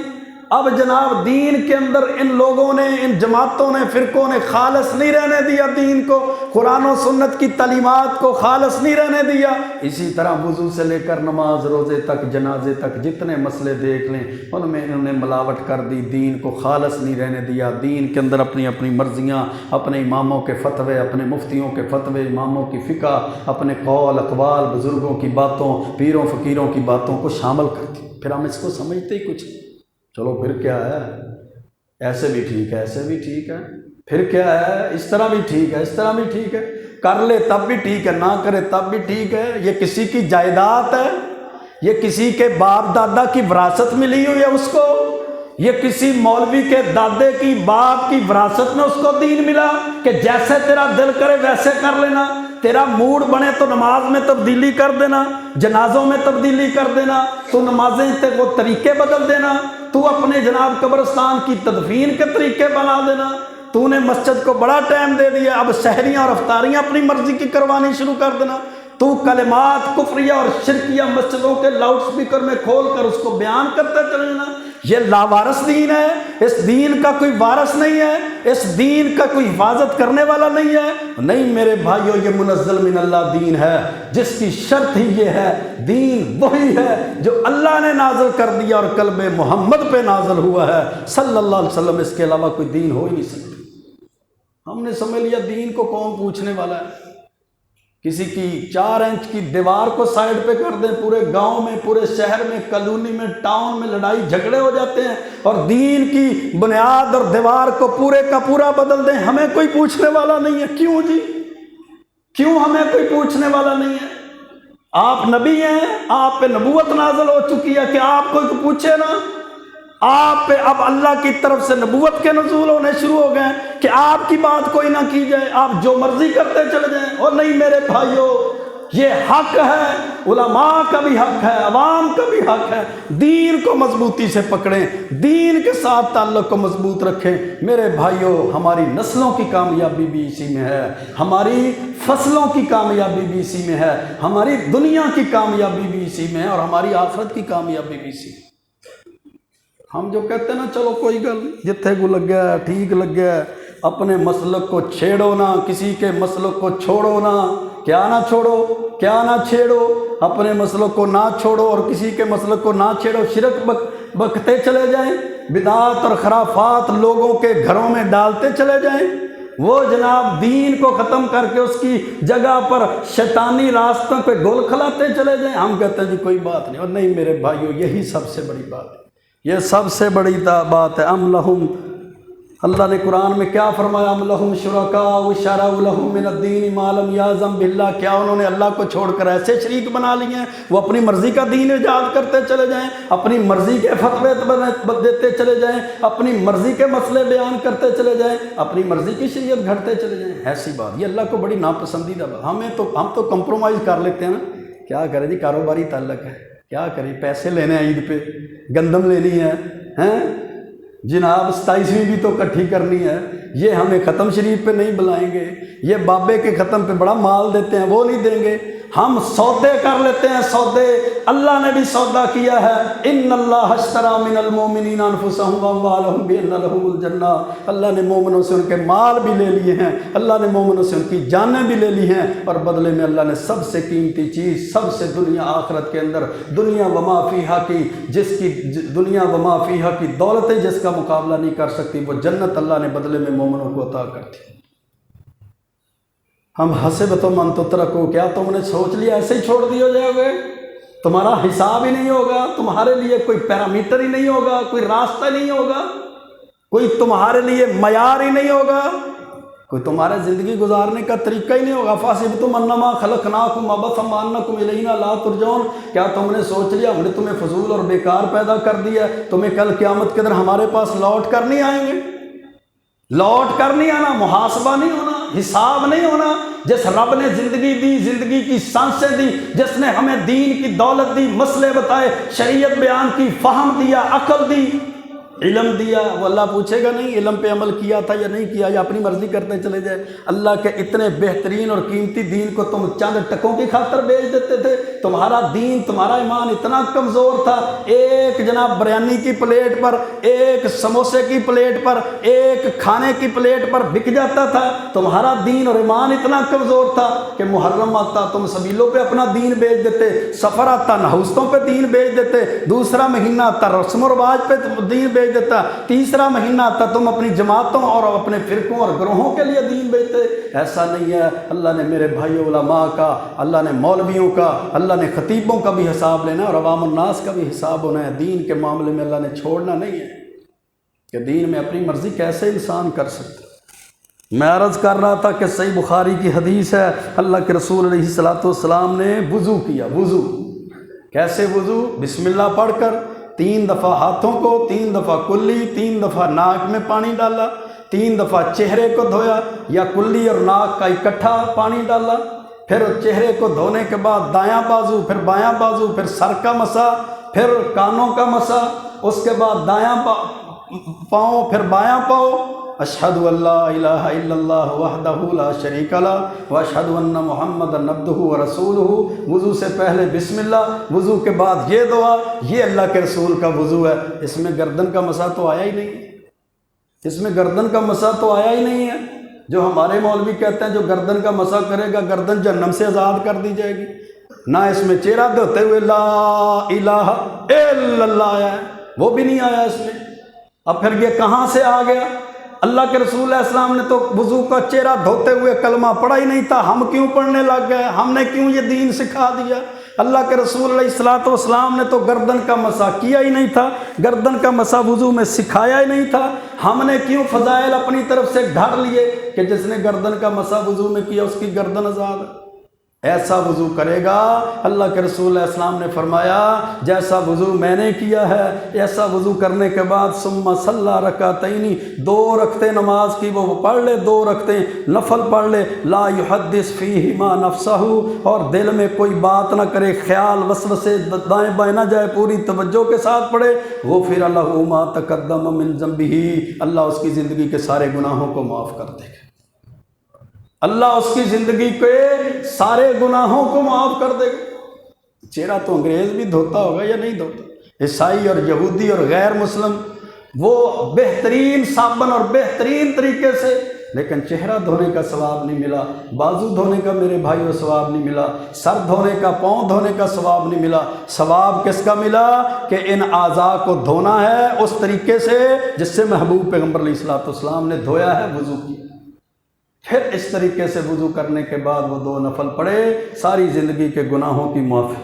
اب جناب دین کے اندر ان لوگوں نے، ان جماعتوں نے، فرقوں نے خالص نہیں رہنے دیا دین کو، قرآن و سنت کی تعلیمات کو خالص نہیں رہنے دیا۔ اسی طرح وضو سے لے کر نماز، روزے تک، جنازے تک، جتنے مسئلے دیکھ لیں ان میں انہوں نے ملاوٹ کر دی، دین کو خالص نہیں رہنے دیا۔ دین کے اندر اپنی اپنی مرضیاں، اپنے اماموں کے فتوے، اپنے مفتیوں کے فتوے، اماموں کی فقہ، اپنے قول اقوال، بزرگوں کی باتوں، پیروں فقیروں کی باتوں کو شامل کر دی۔ پھر ہم اس کو سمجھتے ہی کچھ، چلو پھر کیا ہے، ایسے بھی ٹھیک ہے، ایسے بھی ٹھیک ہے، پھر کیا ہے، اس طرح بھی ٹھیک ہے، اس طرح بھی ٹھیک ہے، کر لے تب بھی ٹھیک ہے، نہ کرے تب بھی ٹھیک ہے۔ یہ کسی کی جائیداد ہے، یہ کسی کے باپ دادا کی وراثت ملی ہوئی ہے اس کو، یہ کسی مولوی کے دادے کی، باپ کی وراثت میں اس کو دین ملا کہ جیسے تیرا دل کرے ویسے کر لینا، تیرا موڈ بنے تو نماز میں تبدیلی کر دینا، جنازوں میں تبدیلی کر دینا، تو نمازیں وہ طریقے بدل دینا، تو اپنے جناب قبرستان کی تدفین کے طریقے بنا دینا۔ تو نے مسجد کو بڑا ٹائم دے دیا، اب سحریاں اور افطاریاں اپنی مرضی کی کروانی شروع کر دینا۔ تو کلمات کفریہ اور شرکیہ مسجدوں کے لاؤڈ سپیکر میں کھول کر اس کو بیان کرتے چلے جانا۔ یہ لاوارث دین ہے، اس دین کا کوئی وارث نہیں ہے، اس دین کا کوئی حفاظت کرنے والا نہیں ہے۔ نہیں میرے بھائیو، یہ منزل من اللہ دین ہے جس کی شرط ہی یہ ہے، دین وہی ہے جو اللہ نے نازل کر دیا اور قلب محمد پہ نازل ہوا ہے صلی اللہ علیہ وسلم، اس کے علاوہ کوئی دین ہو ہی نہیں سکتا۔ ہم نے سمجھ لیا دین کو کون پوچھنے والا ہے، کسی کی 4 انچ کی دیوار کو سائڈ پہ کر دیں، پورے گاؤں میں، پورے شہر میں، کالونی میں، ٹاؤن میں لڑائی جھگڑے ہو جاتے ہیں، اور دین کی بنیاد اور دیوار کو پورے کا پورا بدل دیں، ہمیں کوئی پوچھنے والا نہیں ہے۔ کیوں جی، کیوں ہمیں کوئی پوچھنے والا نہیں ہے؟ آپ نبی ہیں، آپ پہ نبوت نازل ہو چکی ہے کہ آپ کوئی پوچھے نا؟ آپ پہ اب اللہ کی طرف سے نبوت کے نزول ہونے شروع ہو گئے کہ آپ کی بات کوئی نہ کی جائے، آپ جو مرضی کرتے چلے جائیں۔ اور نہیں میرے بھائیوں، یہ حق ہے، علماء کا بھی حق ہے، عوام کا بھی حق ہے، دین کو مضبوطی سے پکڑیں، دین کے ساتھ تعلق کو مضبوط رکھیں۔ میرے بھائیوں، ہماری نسلوں کی کامیابی بھی اسی میں ہے، ہماری فصلوں کی کامیابی بھی اسی میں ہے، ہماری دنیا کی کامیابی بھی اسی میں ہے، اور ہماری آخرت کی کامیابی بھی اسی میں۔ ہم جو کہتے ہیں نا چلو کوئی گل جتھے کو لگ گیا ٹھیک لگ گیا، اپنے مسلک کو چھیڑو نہ، کسی کے مسلک کو چھوڑو نہ، کیا نہ چھوڑو، کیا نہ چھیڑو، اپنے مسلک کو نہ چھوڑو اور کسی کے مسلک کو نہ چھیڑو، شرک بکتے چلے جائیں، بدعات اور خرافات لوگوں کے گھروں میں ڈالتے چلے جائیں، وہ جناب دین کو ختم کر کے اس کی جگہ پر شیطانی راستوں پہ گول کھلاتے چلے جائیں۔ ہم کہتے ہیں جی کوئی بات نہیں۔ اور نہیں میرے بھائیوں، یہی سب سے بڑی بات ہے، یہ سب سے بڑی بات ہے۔ ام لہم اللہ نے قرآن میں کیا فرمایا؟ ام لہم شرکاء شرعوا لہم من الدین ما لم یأذن باللہ، کیا انہوں نے اللہ کو چھوڑ کر ایسے شریک بنا لیے ہیں وہ اپنی مرضی کا دین ایجاد کرتے چلے جائیں، اپنی مرضی کے فتوے دیتے چلے جائیں، اپنی مرضی کے مسئلے بیان کرتے چلے جائیں، اپنی مرضی کی شریعت گھڑتے چلے جائیں؟ ایسی بات یہ اللہ کو بڑی ناپسندیدہ بات۔ ہم تو کمپرومائز کر لیتے ہیں نا، کیا کریں جی، کاروباری تعلق ہے، کیا کریں، پیسے لینے ہیں عید پہ، گندم لینی ہے، جناب 27ویں بھی تو کٹھی کرنی ہے، یہ ہمیں ختم شریف پہ نہیں بلائیں گے، یہ بابے کے ختم پہ بڑا مال دیتے ہیں وہ نہیں دیں گے، ہم سودے کر لیتے ہیں سودے۔ اللہ نے بھی سودا کیا ہے، ان اللہ اشتری من المؤمنین انفسهم واموالهم بان لهم الجنہ، اللہ نے مومنوں سے ان کے مال بھی لے لیے ہیں، اللہ نے مومنوں سے ان کی جانیں بھی لے لی ہیں، اور بدلے میں اللہ نے سب سے قیمتی چیز، سب سے دنیا آخرت کے اندر دنیا وما فیہا کی، جس کی دنیا وما فیہا کی دولتیں جس کا مقابلہ نہیں کر سکتی، وہ جنت اللہ نے بدلے میں مومنوں کو عطا کرتی۔ ہم حسبتم ان تترکوا، کیا تم نے سوچ لیا ایسے ہی چھوڑ دیے جاؤ گے؟ تمہارا حساب ہی نہیں ہوگا، تمہارے لیے کوئی پیرامیٹر ہی نہیں ہوگا، کوئی راستہ نہیں ہوگا، کوئی تمہارے لیے معیار ہی نہیں ہوگا، کوئی تمہارے زندگی گزارنے کا طریقہ ہی نہیں ہوگا۔ فحسبتم انما خلقناکم عبثا وانکم الینا لا ترجعون، کیا تم نے سوچ لیا ہم نے تمہیں فضول اور بیکار پیدا کر دیا، تمہیں کل قیامت کے دن ہمارے پاس لوٹ کر نہیں آئیں گے؟ لوٹ کر نہیں آنا، محاسبہ نہیں ہونا، حساب نہیں ہونا۔ جس رب نے زندگی دی، زندگی کی سانسیں دی، جس نے ہمیں دین کی دولت دی، مسئلے بتائے، شریعت بیان کی، فہم دیا، عقل دی، علم دیا، وہ اللہ پوچھے گا نہیں علم پہ عمل کیا تھا یا نہیں کیا، یا اپنی مرضی کرتے چلے جائے؟ اللہ کے اتنے بہترین اور قیمتی دین کو تم چند ٹکوں کی خاطر بیچ دیتے تھے؟ تمہارا دین، تمہارا ایمان اتنا کمزور تھا، ایک جناب بریانی کی پلیٹ پر، ایک سموسے کی پلیٹ پر، ایک کھانے کی پلیٹ پر بک جاتا تھا؟ تمہارا دین اور ایمان اتنا کمزور تھا کہ محرم آتا تم سبیلوں پہ اپنا دین بیچ دیتے، سفر آتا نحوستوں پہ دین بیچ دیتے، دوسرا مہینہ آتا رسم و رواج پہ دین بیچ دیتا، تیسرا مہینہ آتا تم اپنی جماعتوں اور اپنے فرقوں اور گروہوں کے لیے دین بیچتے۔ ایسا نہیں ہے، اللہ نے میرے بھائیوں علماء کا، اللہ نے مولویوں کا، اللہ نے خطیبوں کا بھی حساب لینا ہے اور عوام الناس کا بھی حساب ہونا ہے۔ دین کے معاملے میں اللہ نے چھوڑنا نہیں ہے کہ دین میں اپنی مرضی کیسے انسان کر سکتا۔ میں عرض کر رہا تھا کہ صحیح بخاری کی حدیث ہے، اللہ کے رسول علیہ الصلوۃ والسلام نے وضو کیا۔ وضو کیسے؟ وضو بسم اللہ پڑھ کر 3 دفعہ ہاتھوں کو، 3 دفعہ کلی، 3 دفعہ ناک میں پانی ڈالا، 3 دفعہ چہرے کو دھویا، یا کلی اور ناک کا اکٹھا پانی ڈالا، پھر چہرے کو دھونے کے بعد دایاں بازو، پھر بایاں بازو، پھر سر کا مسا، پھر کانوں کا مسا، اس کے بعد دایاں پاؤں، پھر بایاں پاؤں۔ اشہد ان لا الہ الا اللہ وحدہ لا شریک لہ واشہد ان محمدا عبدہ ورسولہ۔ وضو سے پہلے بسم اللہ، وضو کے بعد یہ دعا، یہ اللہ کے رسول کا وضو ہے۔ اس میں گردن کا مسا تو آیا ہی نہیں، اس میں گردن کا مسا تو آیا ہی نہیں ہے۔ جو ہمارے مولوی کہتے ہیں جو گردن کا مسا کرے گا گردن جہنم سے آزاد کر دی جائے گی، نہ اس میں چہرہ دھوتے ہوئے لا الہ الا اللہ آیا ہے، وہ بھی نہیں آیا اس میں۔ اب پھر یہ کہاں سے آ گیا؟ اللہ کے رسول علیہ السلام نے تو وضو کا چہرہ دھوتے ہوئے کلمہ پڑھا ہی نہیں تھا، ہم کیوں پڑھنے لگ گئے؟ ہم نے کیوں یہ دین سکھا دیا؟ اللہ کے رسول علیہ الصلوۃ والسلام نے تو گردن کا مسا کیا ہی نہیں تھا، گردن کا مسا وضو میں سکھایا ہی نہیں تھا، ہم نے کیوں فضائل اپنی طرف سے گھڑ لیے کہ جس نے گردن کا مسا وضو میں کیا اس کی گردن آزاد ہے؟ ایسا وضو کرے گا، اللہ کے رسول علیہ السلام نے فرمایا جیسا وضو میں نے کیا ہے، ایسا وضو کرنے کے بعد ثم صلی رکعتین، 2 رکعتیں نماز کی وہ پڑھ لے، 2 رکعتیں نفل پڑھ لے، لا یحدث فیہما نفسہ، اور دل میں کوئی بات نہ کرے، خیال وسوسے دائیں بائیں نہ جائے، پوری توجہ کے ساتھ پڑھے، غفر لہ ما تقدم من ذنبہ، اللہ اس کی زندگی کے سارے گناہوں کو معاف کر دے گا، اللہ اس کی زندگی کے سارے گناہوں کو معاف کر دے گا۔ چہرہ تو انگریز بھی دھوتا ہوگا یا نہیں دھوتا؟ عیسائی اور یہودی اور غیر مسلم وہ بہترین صابن اور بہترین طریقے سے، لیکن چہرہ دھونے کا ثواب نہیں ملا، بازو دھونے کا میرے بھائیوں ثواب نہیں ملا، سر دھونے کا، پاؤں دھونے کا ثواب نہیں ملا۔ ثواب کس کا ملا؟ کہ ان اعضاء کو دھونا ہے اس طریقے سے جس سے محبوب پیغمبر علیہ الصلوۃ والسلام نے دھویا ہے، وضو کی۔ پھر اس طریقے سے وضو کرنے کے بعد وہ 2 نفل پڑھے، ساری زندگی کے گناہوں کی معافی۔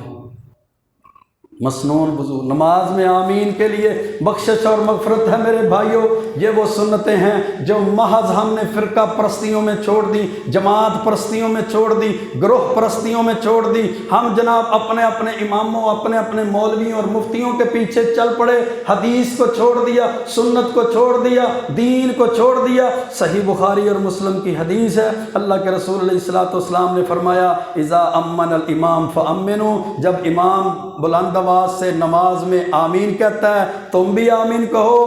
مسنون وضو نماز میں آمین کے لیے بخشش اور مغفرت ہے میرے بھائیوں۔ یہ وہ سنتیں ہیں جو محض ہم نے فرقہ پرستیوں میں چھوڑ دی، جماعت پرستیوں میں چھوڑ دی، گروہ پرستیوں میں چھوڑ دی۔ ہم جناب اپنے اپنے اماموں، اپنے اپنے مولویوں اور مفتیوں کے پیچھے چل پڑے، حدیث کو چھوڑ دیا، سنت کو چھوڑ دیا، دین کو چھوڑ دیا۔ صحیح بخاری اور مسلم کی حدیث ہے، اللہ کے رسول علیہ الصلوۃ والسلام نے فرمایا اذا امن الامام فامنوا، جب امام بلند آواز سے نماز میں آمین کہتا ہے تم بھی آمین کہو۔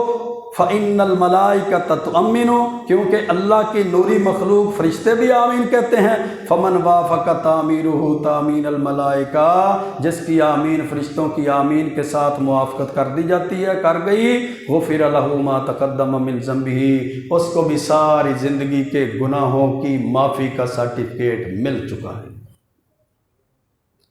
فإن الملائکۃ تؤمن، کیونکہ اللہ کی نوری مخلوق فرشتے بھی آمین کہتے ہیں۔ فمن وافق تعمیرہ تعمین الملائکہ، جس کی آمین فرشتوں کی آمین کے ساتھ موافقت کر دی جاتی ہے، کر گئی، غفر لہ ما تقدم من ذنبہ، اس کو بھی ساری زندگی کے گناہوں کی معافی کا سرٹیفکیٹ مل چکا ہے۔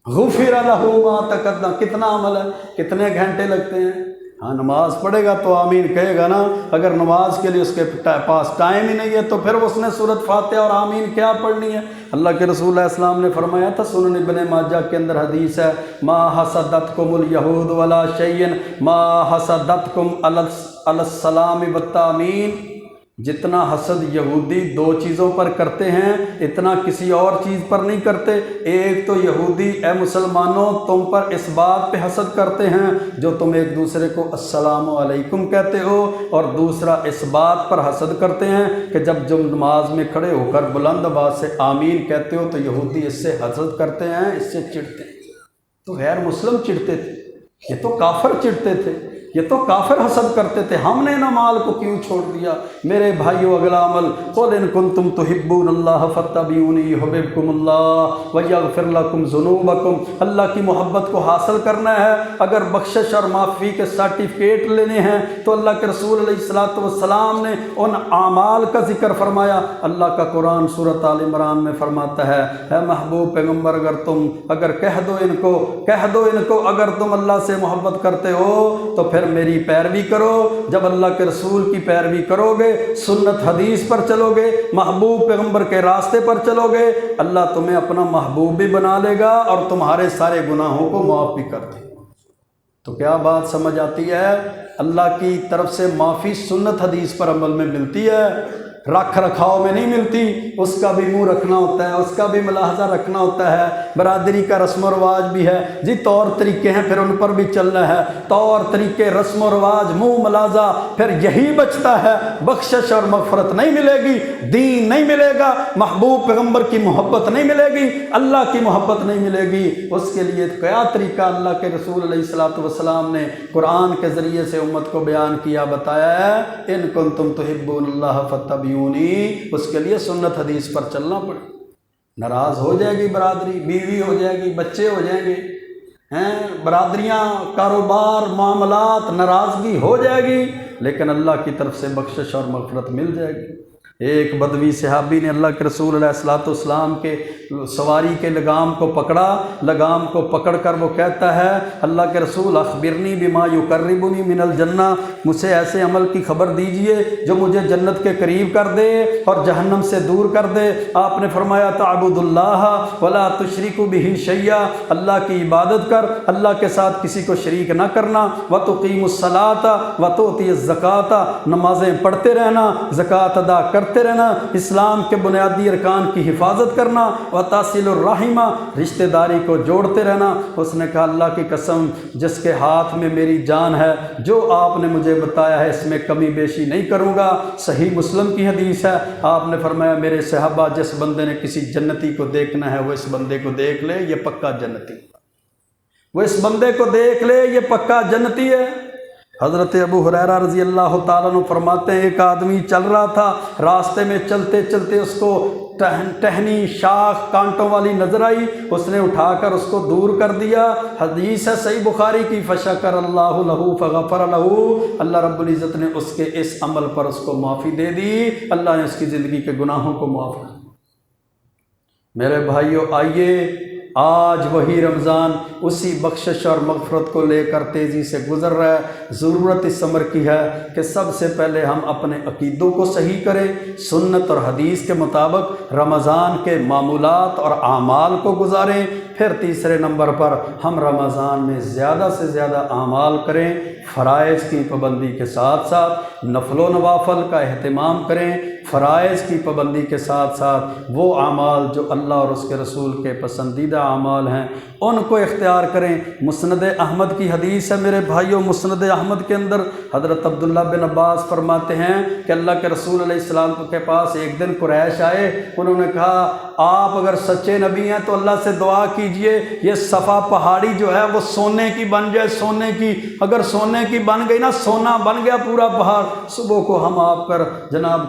غفر لہ ما تقدم، کتنا عمل ہے، کتنے گھنٹے لگتے ہیں؟ ہاں نماز پڑھے گا تو آمین کہے گا نا، اگر نماز کے لیے اس کے پاس ٹائم ہی نہیں ہے تو پھر اس نے سورۃ فاتحہ اور آمین کیا پڑھنی ہے؟ اللہ کے رسول علیہ السلام نے فرمایا تھا، سنن ابن ماجہ کے اندر حدیث ہے، ما حسدتکم الیہود ولا شیء ما حسدتکم علی السلام والتامین، جتنا حسد یہودی دو چیزوں پر کرتے ہیں اتنا کسی اور چیز پر نہیں کرتے۔ ایک تو یہودی اے مسلمانوں تم پر اس بات پہ حسد کرتے ہیں جو تم ایک دوسرے کو السلام علیکم کہتے ہو، اور دوسرا اس بات پر حسد کرتے ہیں کہ جب نماز میں کھڑے ہو کر بلند آواز سے آمین کہتے ہو تو یہودی اس سے حسد کرتے ہیں، اس سے چڑھتے ہیں۔ تو غیر مسلم چڑھتے تھے، یہ تو کافر چڑھتے تھے، یہ تو کافر حسد کرتے تھے، ہم نے نماز کو کیوں چھوڑ دیا؟ میرے بھائیو اگلا عمل، قل ان کنتم تحبون اللہ فاتبعونی یحببکم اللہ ویغفر لکم ذنوبکم، اللہ کی محبت کو حاصل کرنا ہے، اگر بخشش اور معافی کے سرٹیفکیٹ لینے ہیں تو اللہ کے رسول علیہ الصلوۃ والسلام نے ان اعمال کا ذکر فرمایا۔ اللہ کا قرآن سورۃ آل عمران میں فرماتا ہے، اے محبوب پیغمبر اگر کہہ دو ان کو اگر تم اللہ سے محبت کرتے ہو تو پھر میری پیروی کرو۔ جب اللہ کے رسول کی پیروی کرو گے، سنت حدیث پر چلو گے، محبوب پیغمبر کے راستے پر چلو گے، اللہ تمہیں اپنا محبوب بھی بنا لے گا اور تمہارے سارے گناہوں کو معاف بھی کر دے گا۔ تو کیا بات سمجھ آتی ہے؟ اللہ کی طرف سے معافی سنت حدیث پر عمل میں ملتی ہے، رکھ رکھاؤ میں نہیں ملتی۔ اس کا بھی منہ رکھنا ہوتا ہے، اس کا بھی ملاحظہ رکھنا ہوتا ہے۔ برادری کا رسم و رواج بھی ہے جی، طور طریقے ہیں، پھر ان پر بھی چلنا ہے۔ طور طریقے، رسم و رواج، منہ ملاحظہ، پھر یہی بچتا ہے۔ بخشش اور مغفرت نہیں ملے گی، دین نہیں ملے گا، محبوب پیغمبر کی محبت نہیں ملے گی، اللہ کی محبت نہیں ملے گی۔ اس کے لیے کیا طریقہ اللہ کے رسول علیہ الصلوۃ والسلام نے قرآن کے ذریعے سے امت کو بیان کیا، بتایا ہے، ان کنتم تحبون اللہ فاتبعونی، اس کے لیے سنت حدیث پر چلنا پڑے۔ ناراض ہو جائے گی برادری، بیوی ہو جائے گی، بچے ہو جائیں گے، برادریاں، کاروبار، معاملات، ناراضگی ہو جائے گی، لیکن اللہ کی طرف سے بخشش اور مغفرت مل جائے گی۔ ایک بدوی صحابی نے اللہ کے رسول علیہ الصلوۃ والسلام کے سواری کے لگام کو پکڑا، لگام کو پکڑ کر وہ کہتا ہے، اللہ کے رسول اخبرنی بما یقربنی من الجنہ، مجھے ایسے عمل کی خبر دیجئے جو مجھے جنت کے قریب کر دے اور جہنم سے دور کر دے۔ آپ نے فرمایا تعبد اللہ ولا تشرک بہ شیئا، اللہ کی عبادت کر، اللہ کے ساتھ کسی کو شریک نہ کرنا، وتقیم الصلاۃ وتؤتی الزکاۃ، نمازیں پڑھتے رہنا، زکوٰۃ ادا کرتے رہنا، اسلام کے بنیادی ارکان کی حفاظت کرنا، وتصل الرحمہ، رشتہ داری کو جوڑتے رہنا۔ اس نے کہا اللہ کی قسم جس کے ہاتھ میں میری جان ہے، جو آپ نے مجھے بتایا ہے اس میں کمی بیشی نہیں کروں گا۔ صحیح مسلم کی حدیث ہے، آپ نے فرمایا میرے صحابہ جس بندے نے کسی جنتی کو دیکھنا ہے وہ اس بندے کو دیکھ لے، یہ پکا جنتی، وہ اس بندے کو دیکھ لے، یہ پکا جنتی ہے۔ حضرت ابو ہریرہ رضی اللہ تعالیٰ عنہ فرماتے ہیں، ایک آدمی چل رہا تھا، راستے میں چلتے چلتے اس کو ٹہنی شاخ کانٹوں والی نظر آئی، اس نے اٹھا کر اس کو دور کر دیا۔ حدیث ہے صحیح بخاری کی، فشکر اللہ لہ فغفر لہ، اللہ رب العزت نے اس کے اس عمل پر اس کو معافی دے دی، اللہ نے اس کی زندگی کے گناہوں کو معاف کر دیا۔ میرے بھائیو آئیے آج وہی رمضان اسی بخشش اور مغفرت کو لے کر تیزی سے گزر رہا ہے۔ ضرورت اس امر کی ہے کہ سب سے پہلے ہم اپنے عقیدوں کو صحیح کریں، سنت اور حدیث کے مطابق رمضان کے معمولات اور اعمال کو گزاریں، پھر تیسرے نمبر پر ہم رمضان میں زیادہ سے زیادہ اعمال کریں، فرائض کی پابندی کے ساتھ ساتھ نفل و نوافل کا اہتمام کریں، فرائض کی پابندی کے ساتھ ساتھ وہ اعمال جو اللہ اور اس کے رسول کے پسندیدہ اعمال ہیں ان کو اختیار کریں۔ مسند احمد کی حدیث ہے میرے بھائیوں، مسند احمد کے اندر حضرت عبداللہ بن عباس فرماتے ہیں کہ اللہ کے رسول علیہ السلام کے پاس ایک دن قریش آئے، انہوں نے کہا آپ اگر سچے نبی ہیں تو اللہ سے دعا کیجئے یہ صفا پہاڑی جو ہے وہ سونے کی بن جائے، سونے کی، اگر سونے کی بن گئی نا، سونا بن گیا پورا پہاڑ، صبح کو ہم آپ پر جناب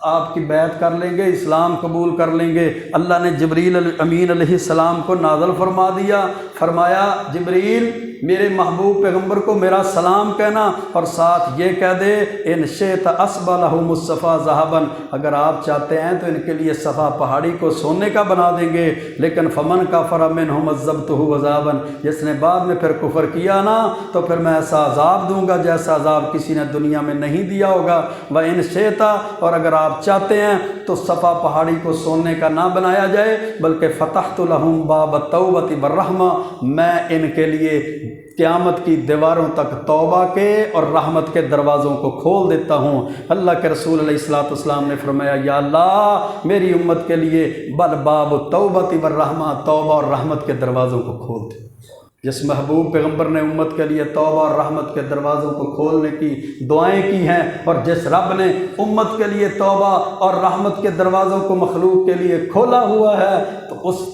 آپ کی بیعت کر لیں گے، اسلام قبول کر لیں گے۔ اللہ نے جبریل امین علیہ السلام کو نازل فرما دیا، فرمایا جبریل میرے محبوب پیغمبر کو میرا سلام کہنا اور ساتھ یہ کہہ دے ان شئت اسبغ لہم الصفا ذہبا، اگر آپ چاہتے ہیں تو ان کے لیے صفا پہاڑی کو سونے کا بنا دیں گے، لیکن فمن کفر منہم عذبتہ عذابا، جس نے بعد میں پھر کفر کیا نا تو پھر میں ایسا عذاب دوں گا جیسا عذاب کسی نے دنیا میں نہیں دیا ہوگا۔ وَإِن شئت، اور اگر آپ چاہتے ہیں تو صفا پہاڑی کو سونے کا نہ بنایا جائے بلکہ فتحت لہم باب التوبۃ والرحمہ، میں ان کے لیے قیامت کی دیواروں تک توبہ کے اور رحمت کے دروازوں کو کھول دیتا ہوں۔ اللہ کے رسول علیہ السلام نے فرمایا یا اللہ میری امت کے لیے بل باب التوبۃ والرحمہ، توبہ اور رحمت کے دروازوں کو کھول دے۔ جس محبوب پیغمبر نے امت کے لیے توبہ اور رحمت کے دروازوں کو کھولنے کی دعائیں کی ہیں، اور جس رب نے امت کے لیے توبہ اور رحمت کے دروازوں کو مخلوق کے لیے کھولا ہوا ہے، تو اس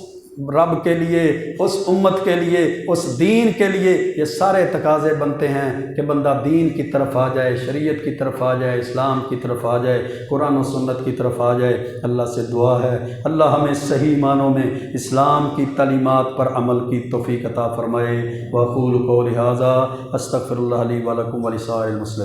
رب کے لیے، اس امت کے لیے، اس دین کے لیے یہ سارے تقاضے بنتے ہیں کہ بندہ دین کی طرف آ جائے، شریعت کی طرف آ جائے، اسلام کی طرف آ جائے، قرآن و سنت کی طرف آ جائے۔ اللہ سے دعا ہے اللہ ہمیں صحیح معنوں میں اسلام کی تعلیمات پر عمل کی توفیق عطا فرمائے۔ وأقول قولی ھذا استغفر اللہ لی ولکم ولسائر المسلمین۔